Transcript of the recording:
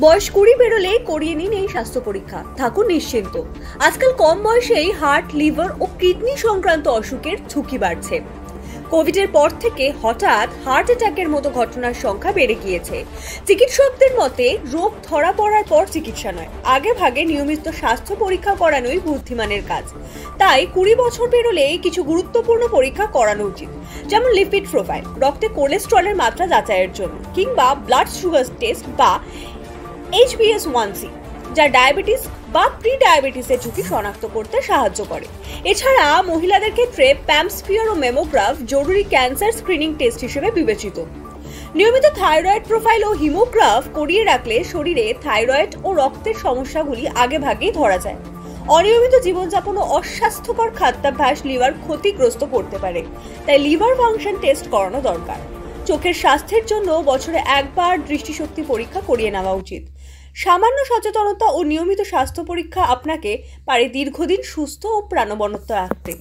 বয়স 20 পেরোলেই করিয়ে নিন এই স্বাস্থ্য পরীক্ষা, থাকুন নিশ্চিন্ত। আজকাল কম বয়সেই হার্ট, লিভার ও কিডনি সংক্রান্ত অসুখের ঝুঁকি বাড়ছে। কোভিডের পর থেকে হঠাৎ হার্ট অ্যাটাকের মতো ঘটনার সংখ্যা বেড়ে গিয়েছে। চিকিৎসকদের মতে রোগ ধরা পড়ার পর চিকিৎসা নয়, আগে ভাগে নিয়মিত স্বাস্থ্য পরীক্ষা করানোই বুদ্ধিমানের কাজ। তাই 20 বছর পেরোলেই কিছু গুরুত্বপূর্ণ পরীক্ষা করানো উচিত, যেমন লিপিড প্রোফাইল, রক্তে কোলেস্টেরলের মাত্রা যাচাইয়ের জন্য, কিংবা ব্লাড সুগার টেস্ট বা HbA1c, যা ডায়াবেটিস বা প্রি ডায়াবেটিসের ঝুঁকি শনাক্ত করতে সাহায্য করে। এছাড়া মহিলাদের ক্ষেত্রে প্যামস্মিয়ার ও মেমোগ্রাফ জরুরি ক্যান্সার স্ক্রিনিং টেস্ট হিসেবে বিবেচিত। নিয়মিত থাইরয়েড প্রোফাইল ও হিমোগ্রাফ করিয়ে রাখলে শরীরে থাইরয়েড ও রক্তের সমস্যাগুলি আগে ভাগেই ধরা যায়। অনিয়মিত জীবনযাপন ও অস্বাস্থ্যকর খাদ্যাভ্যাস লিভার ক্ষতিগ্রস্ত করতে পারে, তাই লিভার ফাংশন টেস্ট করানো দরকার। চোখের স্বাস্থ্যের জন্য বছরে একবার দৃষ্টিশক্তি পরীক্ষা করিয়ে নেওয়া উচিত। সামান্য সচেতনতা ও নিয়মিত স্বাস্থ্য পরীক্ষা আপনাকে পারে দীর্ঘদিন সুস্থ ও প্রাণবন্ত রাখতে।